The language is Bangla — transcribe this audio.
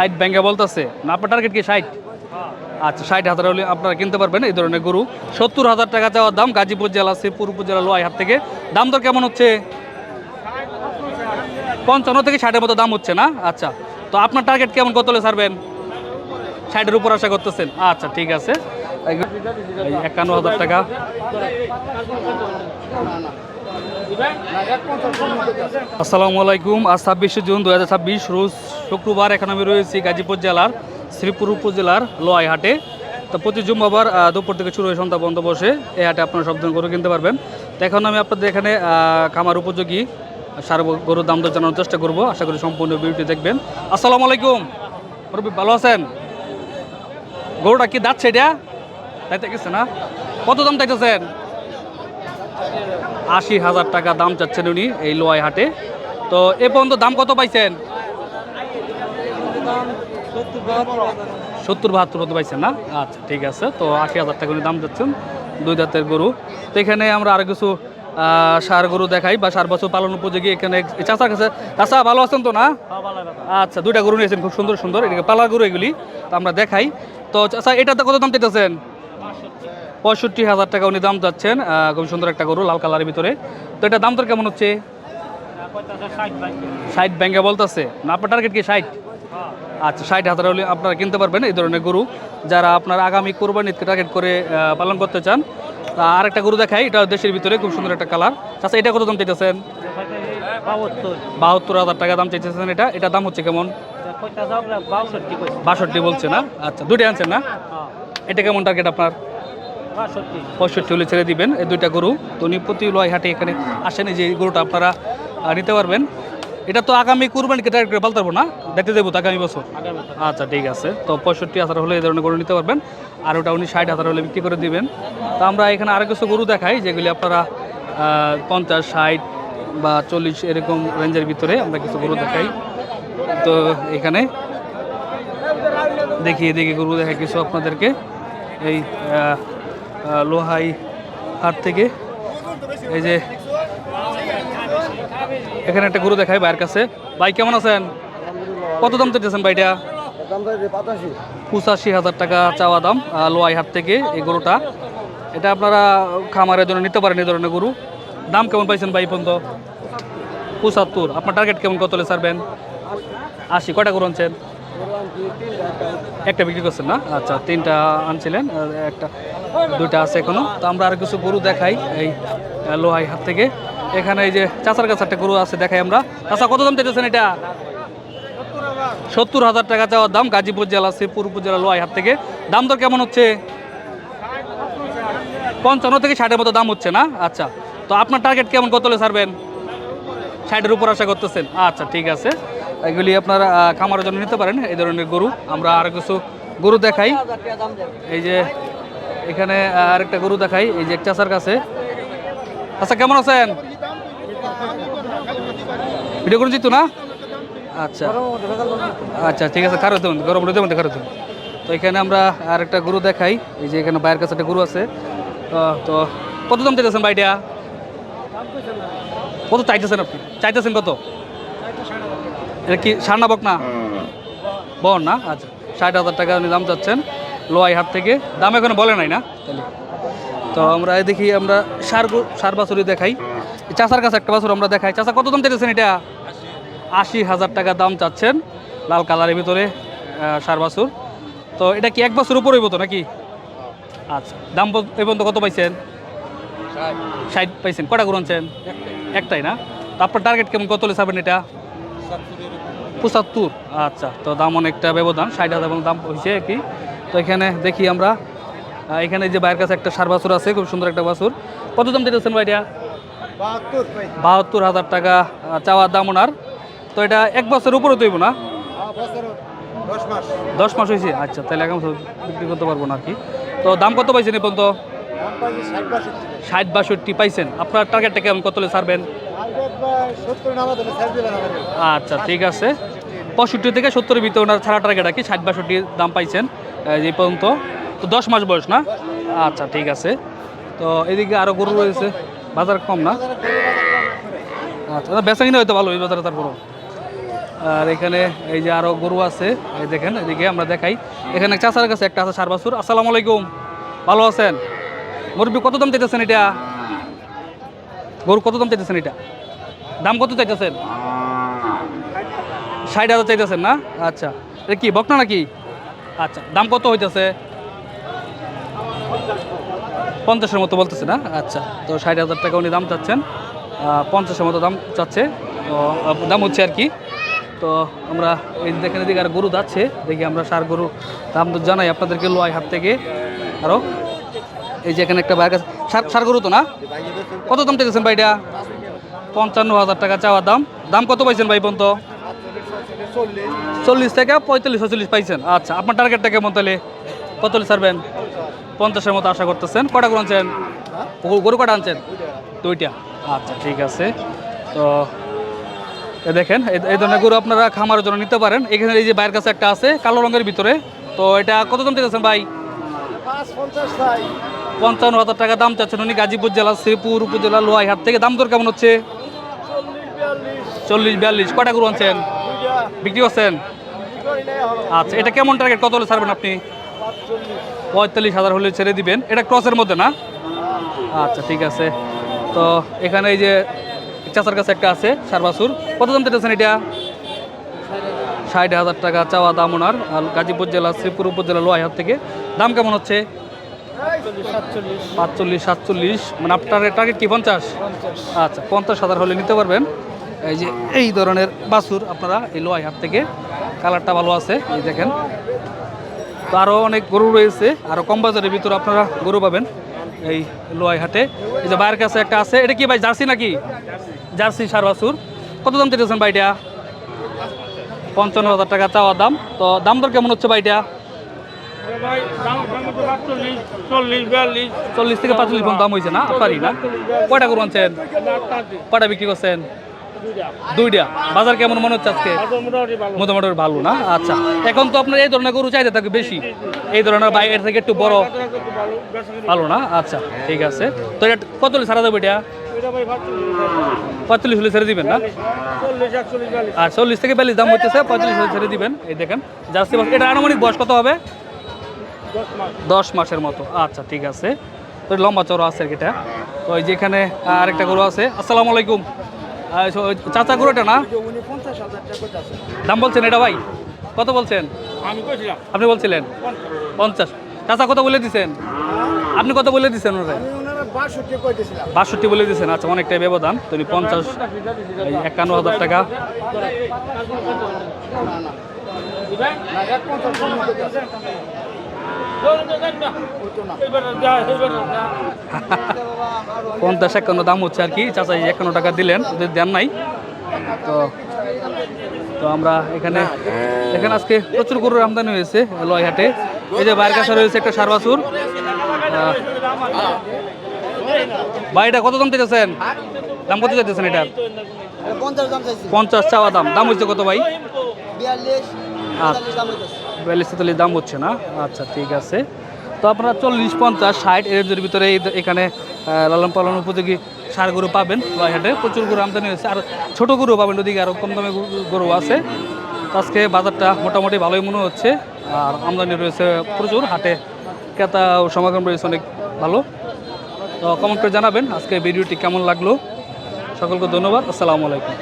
ষাট ব্যাংকে বলতেছে না, আপনার টার্গেট কি 60? আচ্ছা, 60,000 হলে আপনারা কিনতে পারবেন এই ধরনের গরু। 70,000 টাকা চাওয়ার দাম, গাজীপুর জেলা, শ্রীপুর উপজেলা, লোহাইহাট থেকে। দাম দর কেমন হচ্ছে? 55 থেকে 60-এর মতো দাম হচ্ছে না? আচ্ছা, তো আপনার টার্গেট কেমন, কত হলে ছাড়বেন? 60-এর উপর আশা করতেছেন? আচ্ছা, ঠিক আছে। 51,000 টাকা। আসসালামু আলাইকুম। আজ 26শে জুন 2026 রোজ শুক্রবার। এখন আমি রয়েছি গাজীপুর জেলার শ্রীপুর উপজেলার লোহাইহাটে। তো প্রতি জুম্মাবার দুপুর থেকে শুরু হয়ে সন্ধ্যা বন্ধ বসে এই হাটে আপনারা সব ধরনের গরু কিনতে পারবেন। তো এখন আমি আপনাদের এখানে খামার উপযোগী সার গরুর দাম দর জানানোর চেষ্টা করবো। আশা করি সম্পূর্ণ ভিডিওটি দেখবেন। আসসালামু আলাইকুম। রবি, ভালো আছেন? গরুটা কি দাঁতছে এটা? তাইতে গেছে না? কত দাম চাইতেছেন? 80,000 টাকা দাম চাচ্ছেন উনি এই লোহাইহাটে। তো এ পর্যন্ত দাম কত পাইছেন? 70-72 মতো পাইছেন না? আচ্ছা, ঠিক আছে। তো 80,000 টাকা উনি দাম চাচ্ছেন, দুই দাঁতের গরু। তো এখানে আমরা আরো কিছু সার গরু দেখাই বা সার বছর পালন উপযোগী। এখানে চাচার কাছে। চাচা, ভালো আছেন তো না? আচ্ছা, দুইটা গরু নিয়েছেন, খুব সুন্দর সুন্দর, এদিকে পালার গরু এগুলি। তো আমরা দেখাই। তো চাচা, এটাতে কত দাম চাইতেছেন? 65,000 টাকা উনি দাম চাচ্ছেন। খুব সুন্দর একটা গরু, লাল কালারের ভিতরে। তো এটা দাম তোর কেমন হচ্ছে? 60 ব্যাংকে বলতেছে না, আপনার টার্গেট কি 60? আচ্ছা, 60,000 হলে আপনারা কিনতে পারবেন এই ধরনের গরু, যারা আপনার আগামী কোরবানিকে টার্গেট করে পালন করতে চান। আরেকটা গরু দেখাই, এটা দেশের ভিতরে, খুব সুন্দর একটা কালার। আচ্ছা, এটা কত দাম চাইতেছেন? 72,000 টাকা দাম চাইতেছেন। এটা দাম হচ্ছে কেমন? 62 বলছে না? আচ্ছা, দুইটা আনছেন না? এটা কেমন টার্গেট আপনার? 65 হলে ছেড়ে দিবেন এই দুইটা গরু। তো উনি প্রতি লোহাইহাটে এখানে আসেন, যে গরুটা আপনারা নিতে পারবেন। এটা তো আগামী কুরবানিকে টার্গেট করে বলতে পারবো না, দেখতে দেবো তো আগামী বছর। আচ্ছা, ঠিক আছে। তো 65,000 হলে এই ধরনের গরু নিতে পারবেন। আর ওটা উনি 60,000 হলে বিক্রি করে দিবেন। তো আমরা এখানে আরও কিছু গরু দেখাই, যেগুলি আপনারা 50, 60 বা 40 এরকম রেঞ্জের ভিতরে আমরা কিছু গরু দেখাই। তো এখানে দেখি গরু দেখাই কিছু আপনাদেরকে এই লোহাই হাট থেকে। এই যে এখানে একটা গরু দেখাই ভাইয়ের কাছে। ভাই, কেমন আছেন? কত দাম চাইতেছেন ভাইটা? 85,000 টাকা চাওয়া দাম লোহাইহাট থেকে এই গরুটা। এটা আপনারা খামারের জন্য নিতে পারেন এই ধরনের গরু। দাম কেমন পাইছেন ভাই পর্যন্ত? 75। আপনার টার্গেট কেমন, কত হলে ছাড়বেন? 80। কয়টা গরু আনছেন? একটা বিক্রি করছেন না? আচ্ছা, 3টা আনছিলেন, দুইটা আছে এখনো। তো আমরা আর কিছু গরু দেখাই এই লোহাইহাট থেকে। এখানে এই যে চাচার কাছে একটা গরু আছে, দেখাই আমরা। চাচা, কত দাম চাইতেছেন এটা? 70,000 টাকা চাওয়ার দাম, গাজীপুর জেলা, শ্রীপুর উপজেলা, লোহাইহাট থেকে। দাম দর কেমন হচ্ছে? 55 থেকে 60-এর মতো দাম হচ্ছে না? আচ্ছা, তো আপনার টার্গেট কেমন, কত হলে ছাড়বেন? 60-এর উপর আশা করতেছেন? আচ্ছা, ঠিক আছে। এগুলি আপনারা খামারের জন্য নিতে পারেন এই ধরনের গরু। আমরা আর কিছু গরু দেখাই। এই যে এখানে আরেকটা গরু দেখাই, এই যে এক চাচার কাছে। আচ্ছা, কেমন আছেন? ভিডিও করে জিতু না? আচ্ছা আচ্ছা, ঠিক আছে। খারো দেবেন, গরম রোদের মধ্যে খারো দেবেন। তো এখানে আমরা আরেকটা গরু দেখাই। এই যে এখানে বাইরের কাছে একটা গরু আছে। তো কত দাম চাইতেছেন ভাইটা? কত চাইতেছেন আপনি? চাইতেছেন কত? এটা কি সার না বক না? বন না? আচ্ছা, 60,000 টাকা উনি দাম চাচ্ছেন লোহাইহাট থেকে। দাম এখনো বলে নাই না তাহলে? তো আমরা দেখি, আমরা সার বাছুরি দেখাই। চাচার কাছে একটা বাছুর আমরা দেখাই। চাচা, কত দাম চাইতেছেন এটা? 80,000 টাকা দাম চাচ্ছেন, লাল কালারের ভিতরে সার বাছুর। তো এটা কি এক বছর উপর হইব তো নাকি? আচ্ছা, দাম এই পর্যন্ত কত পাইছেন? 60 পাইছেন। কটা গরু আনছেন? একটাই না? তো আপনার টার্গেট কেমন, কত হলে ছাড়বেন এটা? 75। আচ্ছা, তো দাম অনেকটা ব্যবধান, 60,000 দাম হয়েছে কি। তো এখানে দেখি আমরা, এখানে যে বাইরের কাছে একটা সার বাছুর আছে, খুব সুন্দর একটা বাছুর। কত দাম দিতেছেন ভাইটা? 72,000 টাকা চাওয়ার দাম ওনার। তো এটা এক বছর উপরে তৈব না? 10 মাস হয়েছে। আচ্ছা, তাহলে এখন বিক্রি করতে পারবো না আর কি। তো দাম কত পাইছেন এ পর্যন্ত? 60-62 পাইছেন। আপনার টার্গেটটা কেমন, কত হলে ছাড়বেন? আচ্ছা, ঠিক আছে। 65 থেকে 70-এর ভিতরে ওনার ছাড়া টার্গেট আর কি। 60-62 দাম পাইছেন এই পর্যন্ত। তো 10 মাস বয়স না? আচ্ছা, ঠিক আছে। তো এদিকে আরও গরু রয়েছে, বাজার কম না? আচ্ছা, বেচা কিনা হয়তো ভালো এই বাজারে। তারপরও আর এখানে এই যে আরো গরু আছে, এই দেখেন এদিকে আমরা দেখাই। এখানে চাচার কাছে একটা আছে সার বাছুর। আসসালামু আলাইকুম, ভালো আছেন? মুরব্বী কত দাম চাইতেছেন এটা? গরু কত দাম চাইতেছেন এটা? দাম কত চাইতেছেন? 60,000 চাইতেছেন না? আচ্ছা, এটা কি বকনা নাকি? আচ্ছা, দাম কত হইতেছে? 50-এর মতো বলতেছে না? আচ্ছা, তো 60,000 টাকা উনি দাম চাচ্ছেন, 50-এর মতো দাম চাচ্ছে, তো দাম হচ্ছে আর কি। তো আমরা এই দেখেন এদিকে আর গরু যাচ্ছে, দেখি আমরা সার গরু দাম তো জানাই আপনাদেরকে লোয়াই হাট থেকে। আরও এই যে এখানে একটা বাইক আছে, সার গরু তো না? কত দাম চাইতেছেন ভাই এটা? 55,000 টাকা চাওয়া দাম। দাম কত পাইছেন ভাই পর্যন্ত? 40 থেকে 45-46 পাইছেন। আচ্ছা, আপনার টার্গেটটা কেমন তাহলে? কত ছাড়বেন? 50-এর মতো আশা করতেছেন। কটা গরু আনছেন? গরু কটা আনছেন? 2টা। আচ্ছা, ঠিক আছে। তো দেখেন এই ধরনের গরু আপনারা খামারের জন্য নিতে পারেন। এখানে এই যে বাইরের কাছে একটা আছে কালো রঙের ভিতরে, তো এটা কত দাম চাইছেন ভাই? 55,000 টাকা দাম চাচ্ছেন উনি। গাজীপুর জেলা শ্রীপুর উপজেলা লোহাই হাট থেকে। দাম দর কেমন হচ্ছে? 40-42। কটা গরু আনছেন? বিক্রি করছেন? আচ্ছা, এটা কেমন টার্গেট, কত হলে ছাড়বেন আপনি? 45,000 হলে ছেড়ে দিবেন। এটা ক্রসের মধ্যে না? আচ্ছা, ঠিক আছে। তো এখানে এই যে চাচার কাছে একটা আছে সার বাছুর। কত দাম চাইতেছেন এটা? 60,000 টাকা চাওয়া দাম ওনার। আর গাজীপুর জেলা শ্রীপুর উপজেলা লোহাইহাট থেকে। দাম কেমন হচ্ছে? 45-47। মানে আপনার টার্গেট কি 50? আচ্ছা, 50,000 হলে নিতে পারবেন। এই যে এই ধরনের বাছুর আপনারা এই লোহাইহাট থেকে। কালারটা ভালো আছে, এই দেখেন। তো আরও অনেক গরু রয়েছে, আরও কম বাজারের ভিতরে আপনারা গরু পাবেন এই লোহাইহাটে। এই যে বাইরের কাছে একটা আছে, এটা কি ভাই জার্সি নাকি? জার্সি সার বাছুর। কত দাম চাইতেছেন ভাইটা? 55,000 টাকা চাওয়া দাম। তো দাম দর কেমন হচ্ছে ভাইটা? 40 থেকে 45 পর্যন্ত দাম হয়েছে না আপনারই না? কয়টা গরু আনছেন? কয়টা বিক্রি করছেন? 2টা। বাজার কেমন মনে হচ্ছে আজকে? মোটামুটি ভালো না? আচ্ছা, এখন তো আপনার এই ধরনের গরু চাহিদা থাকে বেশি, এই ধরনের বাইরের থেকে একটু বড় ভালো না? আচ্ছা, ঠিক আছে। তো এটা কত হলে ছাড়া যাবে? এটা 45 হলে ছেড়ে দিবেন না? আর 40 থেকে 42 দাম হচ্ছে, 45 হলে ছেড়ে দিবেন। এই দেখেন জার্সি বাস। এটা আনুমানিক বয়স কত হবে? 10 মাসের মতো। আচ্ছা, ঠিক আছে। তো লম্বা চড়া আছে আর কি এটা। তো এই যেখানে আরেকটা গরু আছে। আসসালামু আলাইকুম, চাচা গরুটা না? দাম বলছেন এটা ভাই? কত বলছেন? আপনি বলছিলেন 50। চাচা কত বলে দিচ্ছেন? আপনি কত বলে দিচ্ছেন? 62 বলে দিচ্ছেন। আচ্ছা, অনেকটাই ব্যবধান। তো 50, 51,000 টাকা। পঞ্চাশ 51 দাম হচ্ছে আর কি। চাচা 51 টাকা দিলেন, ওদের দেন নাই। তো তো আমরা এখানে আজকে প্রচুর গরুর আমদানি হয়েছে লোহাইহাটে। এই যে বাইরের কাছে রয়েছে একটা সার বাছুর। ভাই এটা কত দাম চাইতেছেন? দাম কত চাইতেছেন এটা? 50 চাওয়া দাম। দাম হচ্ছে কত ভাই? 42-43 দাম হচ্ছে না? আচ্ছা, ঠিক আছে। তো আপনারা 40, 50, 60 এর ভিতরে এখানে লালন পালন উপযোগী সার গরু পাবেন লোহাইহাটে। প্রচুর গরু আমদানি হয়েছে, আর ছোটো গরু পাবেন, ওদিকে আরও কম দামে গরু আছে। আজকে বাজারটা মোটামুটি ভালোই মনে হচ্ছে, আর আমদানি রয়েছে প্রচুর। হাটে ক্রেতা ও সমাগম রয়েছে অনেক ভালো। তো কমেন্ট করে জানাবেন আজকে ভিডিওটি কেমন লাগলো। সকলকে ধন্যবাদ। আসসালামু আলাইকুম।